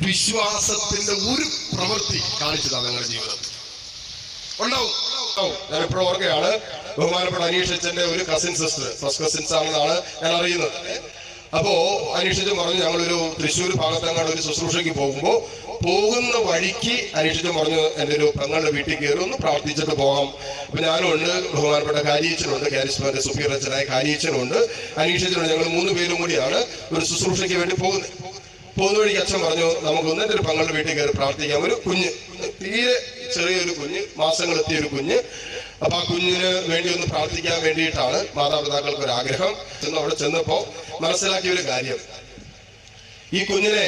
വിശ്വാസത്തിന്റെ ഒരു പ്രവൃത്തി കാണിച്ചതാണ് നിങ്ങളുടെ ജീവിതത്തിൽ ഉണ്ടാവും. ഞാൻ എപ്പോഴും ഓർക്കുകയാണ്, ബഹുമാനപ്പെട്ട അനീഷച്ചന്റെ ഒരു കസിൻ സിസ്റ്റർ, ഫസ്റ്റ് കസിൻസ് ആണെന്നാണ് ഞാൻ അറിയുന്നത്. അപ്പോ അനീഷച്ചൻ പറഞ്ഞു, ഞങ്ങളൊരു തൃശ്ശൂർ ഭാഗത്തങ്ങാട് ഒരു ശുശ്രൂഷയ്ക്ക് പോകുന്ന വഴിക്ക് അനീഷച്ചൻ പറഞ്ഞു, എൻ്റെ ഒരു പെങ്ങളുടെ വീട്ടിൽ കയറി ഒന്ന് പ്രാർത്ഥിച്ചിട്ട് പോകാം. അപ്പൊ ഞാനും ഉണ്ട്, ബഹുമാനപ്പെട്ട കാരിയച്ചനുണ്ട്, കാരിസ്മാന്റെ സുപ്പീരിയർ അച്ഛനായ കാരിയച്ചനുണ്ട്, അനീഷച്ചനുണ്ട്. ഞങ്ങൾ 3 പേരും കൂടിയാണ് ഒരു ശുശ്രൂഷയ്ക്ക് വേണ്ടി പോകുന്ന വഴിക്ക് അച്ഛൻ പറഞ്ഞു, നമുക്ക് എൻ്റെ ഒരു പെങ്ങളുടെ വീട്ടിൽ കയറി പ്രാർത്ഥിക്കാം. ഒരു കുഞ്ഞ്, തീരെ ചെറിയൊരു കുഞ്ഞ്, മാസങ്ങളെത്തിയ ഒരു കുഞ്ഞ്. അപ്പൊ ആ കുഞ്ഞിന് വേണ്ടി ഒന്ന് പ്രാർത്ഥിക്കാൻ വേണ്ടിയിട്ടാണ് മാതാപിതാക്കൾക്ക് ഒരു ആഗ്രഹം. അവിടെ ചെന്നപ്പോ മനസ്സിലാക്കിയ ഒരു കാര്യം, ഈ കുഞ്ഞിനെ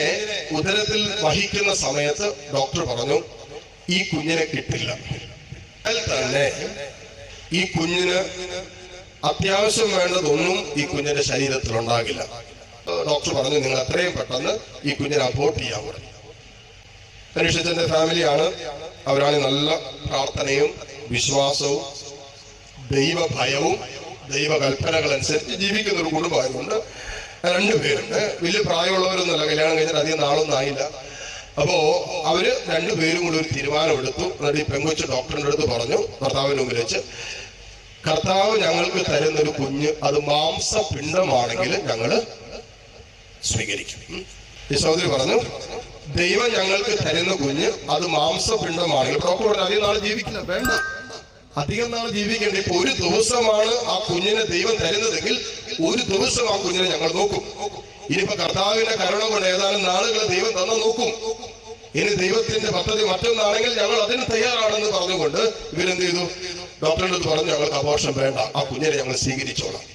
ഉദരത്തിൽ വഹിക്കുന്ന സമയത്ത് ഡോക്ടർ പറഞ്ഞു, ഈ കുഞ്ഞിനെ കിട്ടില്ല. തന്നെ ഈ കുഞ്ഞിന് അത്യാവശ്യം വേണ്ടതൊന്നും ഈ കുഞ്ഞിന്റെ ശരീരത്തിൽ ഉണ്ടാകില്ല. ഡോക്ടർ പറഞ്ഞു, നിങ്ങൾ എത്രയും പെട്ടെന്ന് ഈ കുഞ്ഞിനെ അബോർട്ട് ചെയ്യാൻ പറഞ്ഞു. അനീഷച്ചന്റെ ഫാമിലിയാണ്, അവരാണ് നല്ല പ്രാർത്ഥനയും വിശ്വാസവും ദൈവഭയവും ദൈവകൽപ്പനകൾ അനുസരിച്ച് ജീവിക്കുന്ന ഒരു കുടുംബമായതുകൊണ്ട് 2 പേരും വലിയ പ്രായമുള്ളവരൊന്നുമല്ല, കല്യാണം കഴിഞ്ഞിട്ട് അധികം നാളൊന്നും ആയില്ല. അപ്പോ അവര് 2 പേരും കൂടി ഒരു തീരുമാനം എടുത്തു. എന്നിട്ട് ഈ പെങ്കൊച്ച് ഡോക്ടറിന്റെ അടുത്ത് പറഞ്ഞു, ഭർത്താവിന് മുമ്പിൽ വെച്ച്, കർത്താവ് ഞങ്ങൾക്ക് തരുന്നൊരു കുഞ്ഞ് അത് മാംസപിണ്ഡമാണെങ്കിൽ ഞങ്ങള് സ്വീകരിക്കും. ഈ സഹോദരി പറഞ്ഞു, ദൈവം ഞങ്ങൾക്ക് തരുന്ന കുഞ്ഞ് അത് മാംസപിണ്ഡമാണെങ്കിൽ, ഡോക്ടർ പറഞ്ഞു അധികം നാൾ ജീവിക്കില്ല, വേണ്ട, അധികം നാൾ ജീവിക്കേണ്ട. ഇപ്പൊ ഒരു ദിവസമാണ് ആ കുഞ്ഞിനെ ദൈവം തരുന്നതെങ്കിൽ ഒരു ദിവസം ആ കുഞ്ഞിനെ ഞങ്ങൾ നോക്കും. ഇനിയിപ്പോ കർത്താവിന്റെ കരുണ കൊണ്ട് ഏതാനും നാളുകൾ ദൈവം തന്ന നോക്കും. ഇനി ദൈവത്തിന്റെ പദ്ധതി മറ്റൊന്നാണെങ്കിൽ ഞങ്ങൾ അതിന് തയ്യാറാണെന്ന് പറഞ്ഞുകൊണ്ട് ഇവരെന്ത് ചെയ്തു, ഡോക്ടറിന്റെ അടുത്ത് പറഞ്ഞു, ഞങ്ങൾക്ക് അബോർഷൻ വേണ്ട, ആ കുഞ്ഞിനെ ഞങ്ങൾ സ്വീകരിച്ചോളാം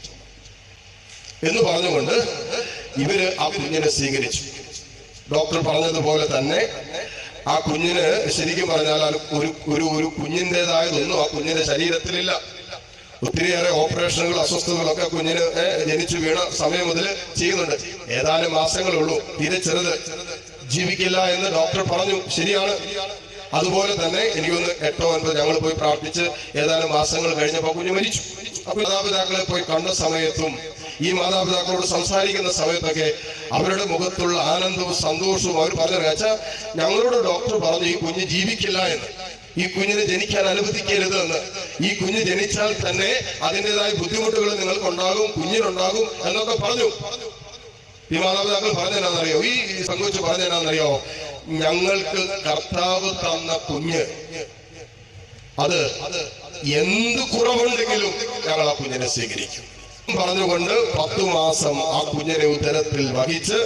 എന്ന് പറഞ്ഞുകൊണ്ട് ഇവര് ആ കുഞ്ഞിനെ സ്വീകരിച്ചു. ഡോക്ടർ പറഞ്ഞതുപോലെ തന്നെ ആ കുഞ്ഞിന് ശരിക്കും പറഞ്ഞാൽ ഒരു കുഞ്ഞിൻ്റെതായതൊന്നും ആ കുഞ്ഞിന്റെ ശരീരത്തിലില്ല. ഒത്തിരിയേറെ ഓപ്പറേഷനുകൾ, അസ്വസ്ഥതകളൊക്കെ കുഞ്ഞിന് ജനിച്ചു വീണ സമയം മുതൽ ചെയ്യുന്നുണ്ട്. ഏതാനും മാസങ്ങളുള്ളൂ, തീരെ ചെറുത്, ജീവിക്കില്ല എന്ന് ഡോക്ടർ പറഞ്ഞു. ശരിയാണ്. അതുപോലെ തന്നെ എനിക്കൊന്ന് 8 9 ഞങ്ങൾ പോയി പ്രാർത്ഥിച്ച് ഏതാനും മാസങ്ങൾ കഴിഞ്ഞപ്പോൾ കുഞ്ഞ് മരിച്ചു. അപ്പൊ മാതാപിതാക്കളെ പോയി കണ്ട സമയത്തും ഈ മാതാപിതാക്കളോട് സംസാരിക്കുന്ന സമയത്തൊക്കെ അവരുടെ മുഖത്തുള്ള ആനന്ദവും സന്തോഷവും അവർ പറഞ്ഞു, വെച്ചാൽ ഞങ്ങളോട് ഡോക്ടർ പറഞ്ഞു ഈ കുഞ്ഞ് ജീവിക്കില്ല എന്ന്, ഈ കുഞ്ഞിനെ ജനിക്കാൻ അനുവദിക്കരുത് എന്ന്, ഈ കുഞ്ഞ് ജനിച്ചാൽ തന്നെ അതിൻ്റെതായ ബുദ്ധിമുട്ടുകൾ നിങ്ങൾക്കുണ്ടാകും, കുഞ്ഞിനുണ്ടാകും എന്നൊക്കെ പറഞ്ഞു. ഈ മാതാപിതാക്കൾ പറഞ്ഞെന്നാന്നറിയോ, ഈ സംഘിച്ച് പറഞ്ഞെന്നാന്നറിയോ, ഞങ്ങൾക്ക് കർത്താവ് തന്ന കുഞ്ഞ് അത് എന്ത് കുറവുണ്ടെങ്കിലും ഞങ്ങൾ ആ കുഞ്ഞിനെ സ്വീകരിക്കും പറഞ്ഞുകൊണ്ട് 10 മാസം ആ കുഞ്ഞിനെ ഉദരത്തിൽ വഹിച്ച്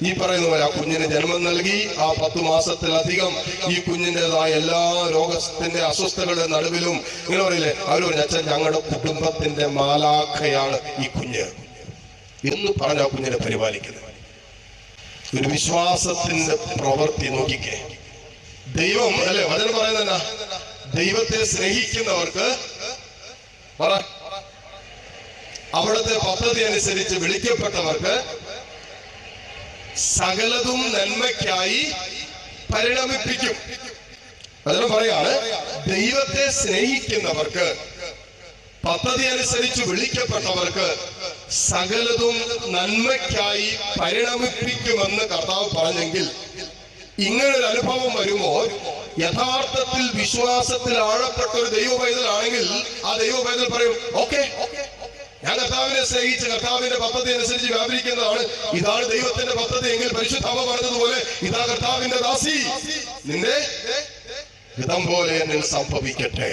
ഈ പറയുന്ന പോലെ ആ കുഞ്ഞിന് ജന്മം നൽകി. ആ 10 മാസത്തിലധികം ഈ കുഞ്ഞിൻ്റെതായ എല്ലാ രോഗത്തിന്റെ അസ്വസ്ഥതകളുടെ നടുവിലും ഇങ്ങനെ പറയില്ലേ, അവർ പറഞ്ഞു, അച്ഛൻ ഞങ്ങളുടെ കുടുംബത്തിന്റെ മാലാഖയാണ് ഈ കുഞ്ഞ് എന്ന് പറഞ്ഞ ആ കുഞ്ഞിനെ പരിപാലിക്കുന്നത്. ഒരു വിശ്വാസത്തിന്റെ പ്രവൃത്തി നോക്കിക്കേ. ദൈവം അല്ലെ വചനം പറയുന്ന, ദൈവത്തെ സ്നേഹിക്കുന്നവർക്ക് അവിടുത്തെ പദ്ധതി അനുസരിച്ച് വിളിക്കപ്പെട്ടവർക്ക് സകലതും നന്മയ്ക്കായി പരിണമിപ്പിക്കും. അതിനും പറയാണ്, ദൈവത്തെ സ്നേഹിക്കുന്നവർക്ക്, പദ്ധതി അനുസരിച്ച് വിളിക്കപ്പെട്ടവർക്ക് സകലതും നന്മയ്ക്കായി പരിണമിപ്പിക്കുമെന്ന് കർത്താവ് പറഞ്ഞെങ്കിൽ, ഇങ്ങനൊരു അനുഭവം വരുമ്പോൾ യഥാർത്ഥത്തിൽ വിശ്വാസത്തിൽ ആഴപ്പെട്ട ഒരു ദൈവ പൈതലാണെങ്കിൽ ആ ദൈവ പൈതൽ പറയും, ഓക്കെ, ഞാൻ കർത്താവിനെ സ്നേഹിച്ച് കർത്താവിന്റെ പദ്ധതി അനുസരിച്ച് വ്യാപരിക്കുന്നതാണ്. ഇതാണ് ദൈവത്തിന്റെ പദ്ധതി എങ്കിൽ പരിശുദ്ധാത്മ പറഞ്ഞതുപോലെ, ഇതാ കർത്താവിന്റെ ദാസി, നിന്റെ ഹിതം പോലെ എന്നിൽ സംഭവിക്കട്ടെ.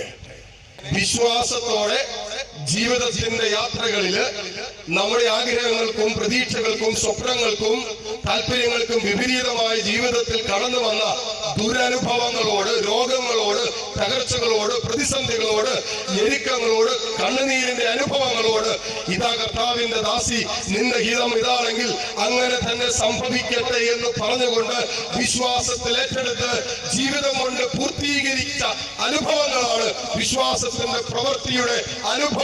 വിശ്വാസത്തോടെ ജീവിതത്തിന്റെ യാത്രകളില് നമ്മുടെ ആഗ്രഹങ്ങൾക്കും പ്രതീക്ഷകൾക്കും സ്വപ്നങ്ങൾക്കും താല്പര്യങ്ങൾക്കും വിപരീതമായ ജീവിതത്തിൽ കടന്നു വന്ന ദുരനുഭവങ്ങളോട്, രോഗങ്ങളോട്, തകർച്ചകളോട്, പ്രതിസന്ധികളോട്, ഞെരുക്കങ്ങളോട്, കണ്ണുനീരിന്റെ അനുഭവങ്ങളോട്, ഇതാ കർത്താവിന്റെ ദാസി, നിന്റെ ഹിതം ഇതാണെങ്കിൽ അങ്ങനെ തന്നെ സംഭവിക്കട്ടെ എന്ന് പറഞ്ഞുകൊണ്ട് വിശ്വാസത്തിൽ ഏറ്റെടുത്ത് ജീവിതം കൊണ്ട് പൂർത്തീകരിച്ച അനുഭവങ്ങളാണ് വിശ്വാസത്തിന്റെ പ്രവൃത്തിയുടെ അനുഭവങ്ങൾ.